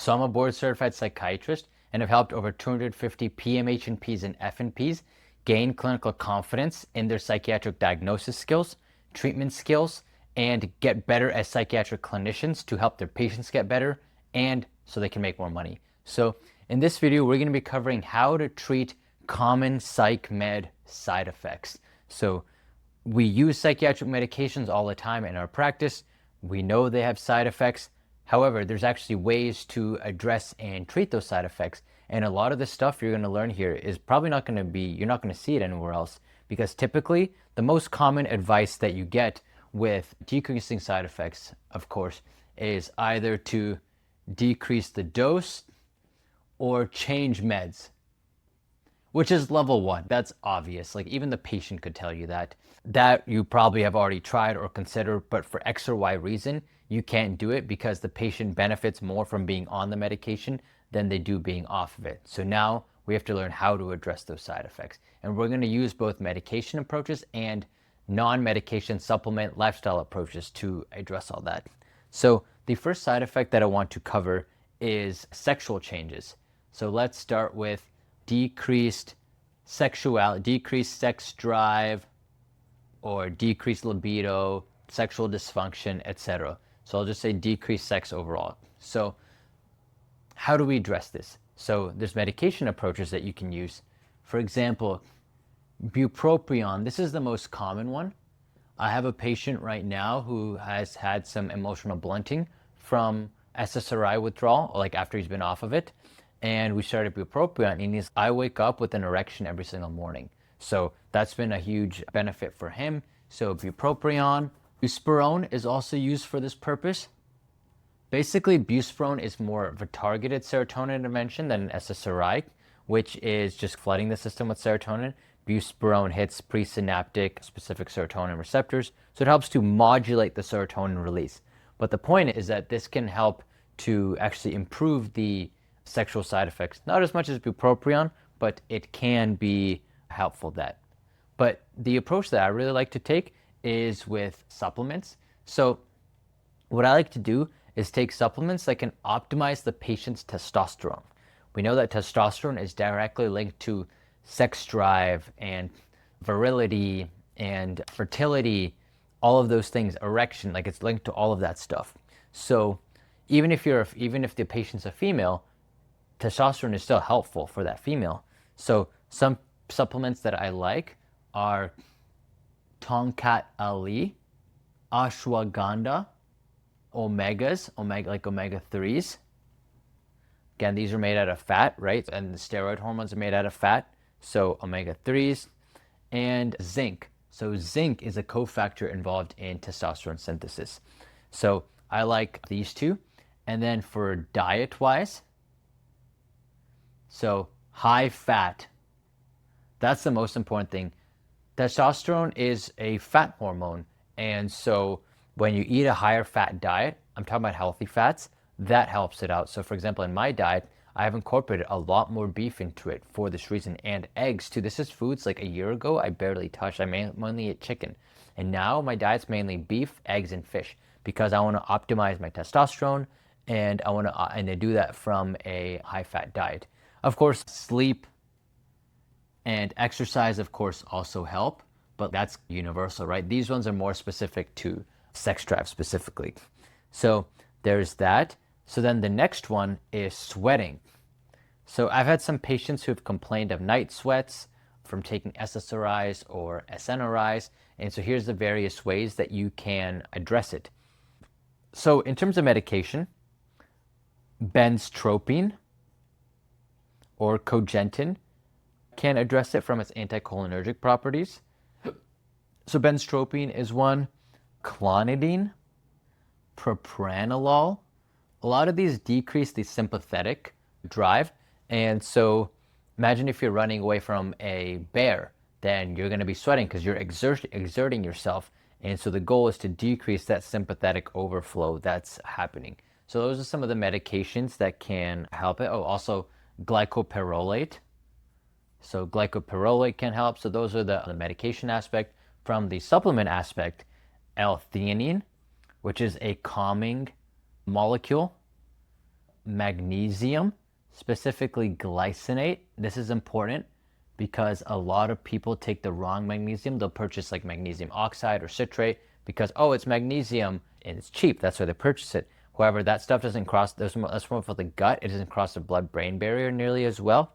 So I'm a board certified psychiatrist and have helped over 250 PMHNPs and FNPs gain clinical confidence in their psychiatric diagnosis skills, treatment skills, and get better as psychiatric clinicians to help their patients get better and so they can make more money. So in this video, we're going to be covering how to treat common psych med side effects. So we use psychiatric medications all the time in our practice. We know they have side effects. However, there's actually ways to address and treat those side effects. And a lot of the stuff you're going to learn here is probably not going to be, you're not going to see it anywhere else, because typically the most common advice that you get with decreasing side effects, of course, is either to decrease the dose or change meds, which is level one. That's obvious. Like even the patient could tell you that. That you probably have already tried or considered, but for X or Y reason, you can't do it because the patient benefits more from being on the medication than they do being off of it. So now we have to learn how to address those side effects. And we're going to use both medication approaches and non-medication supplement lifestyle approaches to address all that. So the first side effect that I want to cover is sexual changes. So let's start with decreased sexuality, decreased sex drive, or decreased libido, sexual dysfunction, etc. So I'll just say decreased sex overall. So how do we address this? So there's medication approaches that you can use. For example, bupropion. This is the most common one. I have a patient right now who has had some emotional blunting from SSRI withdrawal, like after he's been off of it. And we started bupropion, and I wake up with an erection every single morning. So that's been a huge benefit for him. So bupropion. Buspirone is also used for this purpose. Basically, buspirone is more of a targeted serotonin intervention than an SSRI, which is just flooding the system with serotonin. Buspirone hits presynaptic specific serotonin receptors, so it helps to modulate the serotonin release. But the point is that this can help to actually improve the sexual side effects, not as much as bupropion, but it can be helpful that. But the approach that I really like to take is with supplements. So what I like to do is take supplements that can optimize the patient's testosterone. We know that testosterone is directly linked to sex drive and virility and fertility, all of those things, erection, like it's linked to all of that stuff. So even if the patient's a female, testosterone is still helpful for that female. So some supplements that I like are Tongkat Ali, ashwagandha, omegas, like omega-3s. Again, these are made out of fat, right? And the steroid hormones are made out of fat. So omega-3s and zinc. So zinc is a cofactor involved in testosterone synthesis. So I like these two. And then for diet-wise, so high fat, that's the most important thing. Testosterone is a fat hormone. And so when you eat a higher fat diet, I'm talking about healthy fats, that helps it out. So for example, in my diet, I have incorporated a lot more beef into it for this reason, and eggs too. This is foods like a year ago I barely touched. I mainly ate chicken. And now my diet's mainly beef, eggs, and fish because I want to optimize my testosterone, and I do that from a high fat diet. Of course, sleep and exercise, of course, also help, but that's universal, right? These ones are more specific to sex drive specifically. So there's that. So then the next one is sweating. So I've had some patients who have complained of night sweats from taking SSRIs or SNRIs. And so here's the various ways that you can address it. So in terms of medication, benztropine or cogentin can address it from its anticholinergic properties. So benztropine is one. Clonidine, propranolol. A lot of these decrease the sympathetic drive. And so imagine if you're running away from a bear, then you're going to be sweating because you're exerting yourself. And so the goal is to decrease that sympathetic overflow that's happening. So those are some of the medications that can help it. Oh, also glycopyrrolate. So glycopyrrolate can help. So those are the medication aspect. From the supplement aspect, L-theanine, which is a calming molecule. magnesium, specifically glycinate. This is important because a lot of people take the wrong magnesium. They'll purchase like magnesium oxide or citrate because, oh, it's magnesium and it's cheap. That's why they purchase it. However, that stuff doesn't cross, that's more for the gut. It doesn't cross the blood-brain barrier nearly as well.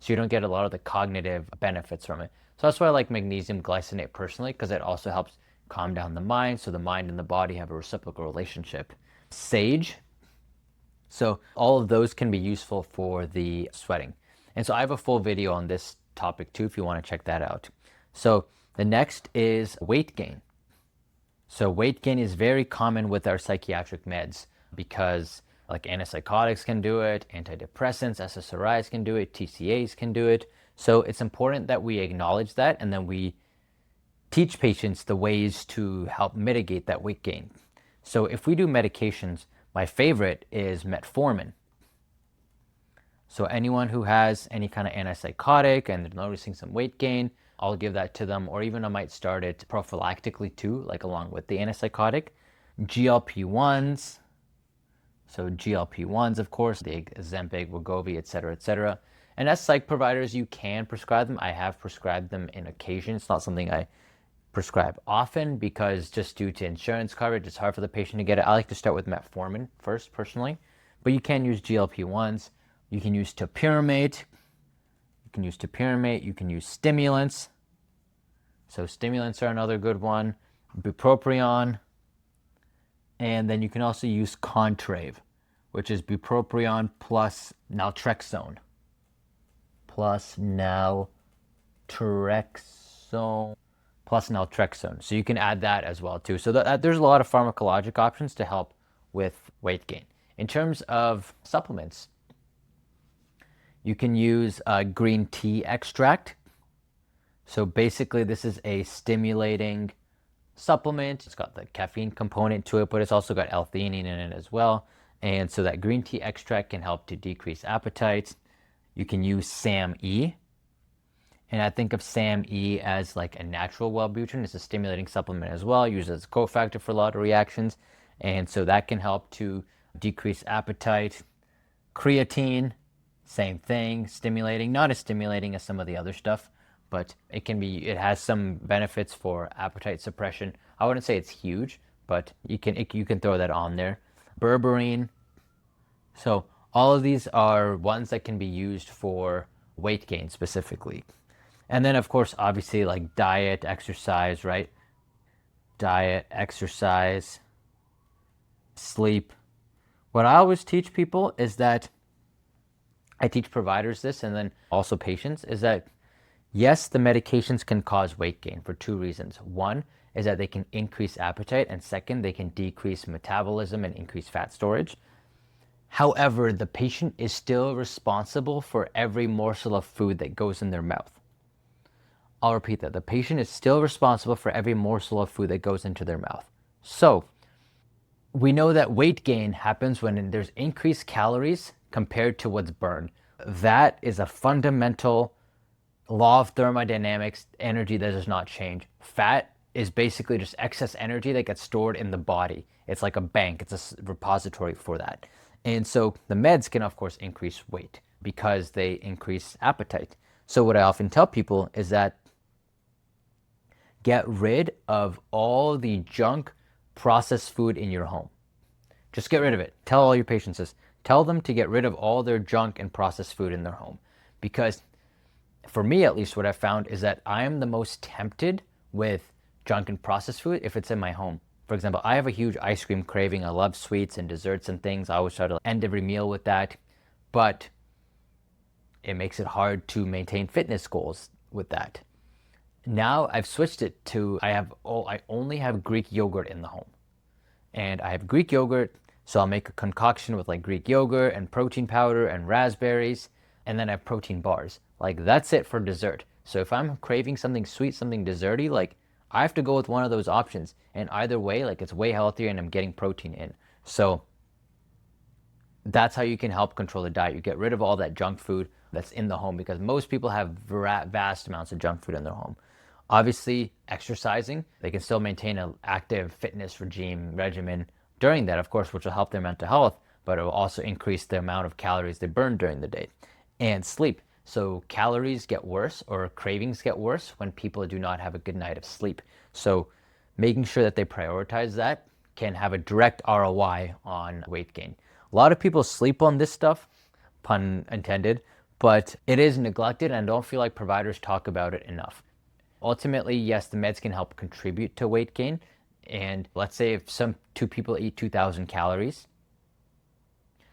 So you don't get a lot of the cognitive benefits from it. So that's why I like magnesium glycinate personally, because it also helps calm down the mind. So the mind and the body have a reciprocal relationship. Sage. So all of those can be useful for the sweating. And so I have a full video on this topic too, if you want to check that out. So the next is weight gain. So weight gain is very common with our psychiatric meds because like antipsychotics can do it, antidepressants, SSRIs can do it, TCAs can do it. So it's important that we acknowledge that and then we teach patients the ways to help mitigate that weight gain. So if we do medications, my favorite is metformin. So anyone who has any kind of antipsychotic and they're noticing some weight gain, I'll give that to them, or even I might start it prophylactically too, like along with the antipsychotic. GLP-1s, so GLP-1s, of course, the Ozempic, Wegovy, etc., etc. And as psych providers, you can prescribe them. I have prescribed them in occasion. It's not something I prescribe often because just due to insurance coverage, it's hard for the patient to get it. I like to start with metformin first, personally, but you can use GLP-1s. You can use topiramate. You can use stimulants. So stimulants are another good one. Bupropion. And then you can also use Contrave, which is bupropion plus naltrexone. So you can add that as well too. So there's a lot of pharmacologic options to help with weight gain. In terms of supplements, you can use green tea extract. So basically this is a stimulating supplement. It's got the caffeine component to it, but it's also got L-theanine in it as well. And so that green tea extract can help to decrease appetite. You can use SAMe. And I think of SAMe as like a natural Wellbutrin. It's a stimulating supplement as well, used as a cofactor for a lot of reactions. And so that can help to decrease appetite. Creatine, same thing, stimulating, not as stimulating as some of the other stuff, but it has some benefits for appetite suppression. I wouldn't say it's huge, but you can throw that on there. Berberine. So all of these are ones that can be used for weight gain specifically. And then of course, obviously like diet, exercise, right? Diet, exercise, sleep. What I always teach people is that I teach providers this and then also patients is that yes, the medications can cause weight gain for two reasons. One is that they can increase appetite, and second, they can decrease metabolism and increase fat storage. However, the patient is still responsible for every morsel of food that goes in their mouth. I'll repeat that. The patient is still responsible for every morsel of food that goes into their mouth. So we know that weight gain happens when there's increased calories compared to what's burned. That is a fundamental law of thermodynamics, energy that does not change. Fat is basically just excess energy that gets stored in the body. It's like a bank. It's a repository for that. And so the meds can, of course, increase weight because they increase appetite. So what I often tell people is that get rid of all the junk processed food in your home. Just get rid of it. Tell all your patients this. Tell them to get rid of all their junk and processed food in their home. Because for me, at least, what I've found is that I am the most tempted with junk and processed food if it's in my home. For example, I have a huge ice cream craving. I love sweets and desserts and things. I always try to end every meal with that. But it makes it hard to maintain fitness goals with that. Now I've switched it to I only have Greek yogurt in the home. And I have Greek yogurt, so I'll make a concoction with like Greek yogurt and protein powder and raspberries, and then I have protein bars. Like that's it for dessert. So if I'm craving something sweet, something desserty, like I have to go with one of those options. And either way, like it's way healthier and I'm getting protein in. So that's how you can help control the diet. You get rid of all that junk food that's in the home because most people have vast amounts of junk food in their home. Obviously, exercising, they can still maintain an active fitness regimen during that, of course, which will help their mental health. but it will also increase the amount of calories they burn during the day. And sleep. So calories get worse, or cravings get worse, when people do not have a good night of sleep. So making sure that they prioritize that can have a direct ROI on weight gain. A lot of people sleep on this stuff, pun intended, but it is neglected, and I don't feel like providers talk about it enough. Ultimately, yes, the meds can help contribute to weight gain. And let's say if two people eat 2,000 calories,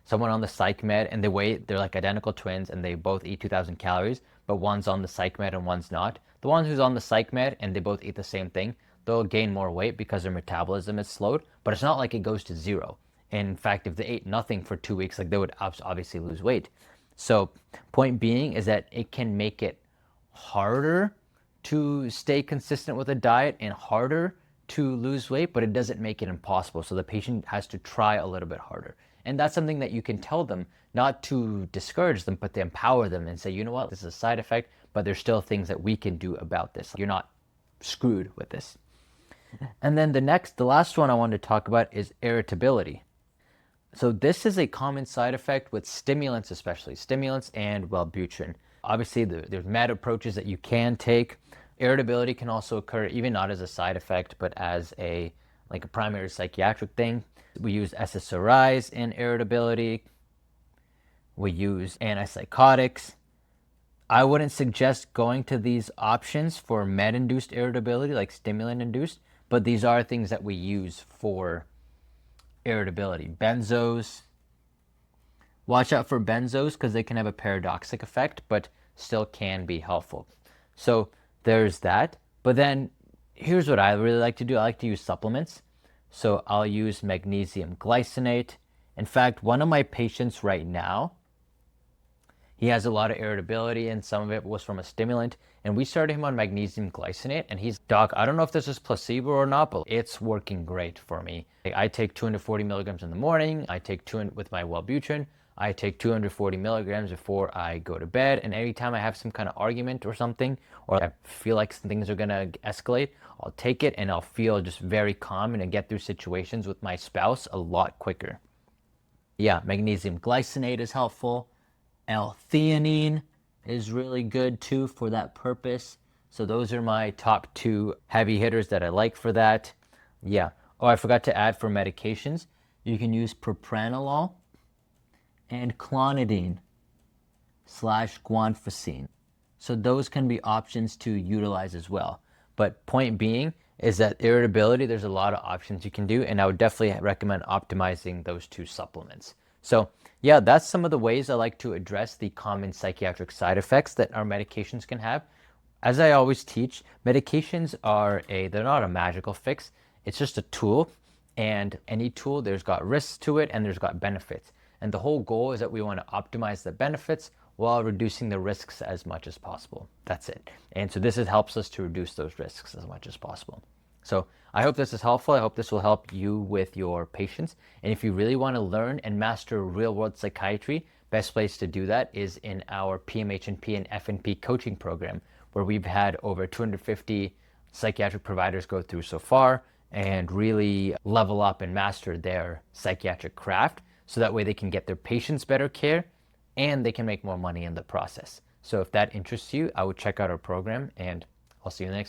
someone on the psych med and they're like identical twins and they both eat 2,000 calories, but one's on the psych med and one's not. The one who's on the psych med and they both eat the same thing, they'll gain more weight because their metabolism is slowed, but it's not like it goes to zero. In fact, if they ate nothing for 2 weeks, like, they would obviously lose weight. So point being is that it can make it harder to stay consistent with a diet and harder to lose weight, but it doesn't make it impossible. So the patient has to try a little bit harder. And that's something that you can tell them, not to discourage them, but to empower them and say, you know what, this is a side effect, but there's still things that we can do about this. You're not screwed with this. And then the last one I wanted to talk about is irritability. So this is a common side effect with stimulants, especially stimulants and Wellbutrin. Obviously, there's med approaches that you can take. Irritability can also occur, even not as a side effect, but as a primary psychiatric thing. We use SSRIs in irritability. We use antipsychotics. I wouldn't suggest going to these options for med-induced irritability, like stimulant-induced, but these are things that we use for irritability. Benzos. Watch out for benzos because they can have a paradoxic effect, but still can be helpful. So there's that. But then here's what I really like to do. I like to use supplements. So I'll use magnesium glycinate. In fact, one of my patients right now, he has a lot of irritability, and some of it was from a stimulant. And we started him on magnesium glycinate, and he's, doc, I don't know if this is placebo or not, but it's working great for me. I take 240 milligrams in the morning. I take 200 with my Wellbutrin. I take 240 milligrams before I go to bed. And every time I have some kind of argument or something, or I feel like things are going to escalate, I'll take it and I'll feel just very calm and I get through situations with my spouse a lot quicker. Yeah, magnesium glycinate is helpful. L-theanine is really good too for that purpose. So those are my top two heavy hitters that I like for that. Yeah. Oh, I forgot to add for medications. You can use propranolol and clonidine/guanfacine. So those can be options to utilize as well. But point being is that irritability, there's a lot of options you can do, and I would definitely recommend optimizing those two supplements. So yeah, that's some of the ways I like to address the common psychiatric side effects that our medications can have. As I always teach, medications they're not a magical fix. It's just a tool, and any tool, there's got risks to it and there's got benefits. And the whole goal is that we want to optimize the benefits while reducing the risks as much as possible. That's it. And so this helps us to reduce those risks as much as possible. So I hope this is helpful. I hope this will help you with your patients. And if you really want to learn and master real-world psychiatry, best place to do that is in our PMHNP and FNP coaching program, where we've had over 250 psychiatric providers go through so far and really level up and master their psychiatric craft, so that way they can get their patients better care and they can make more money in the process. So if that interests you, I would check out our program, and I'll see you in the next video.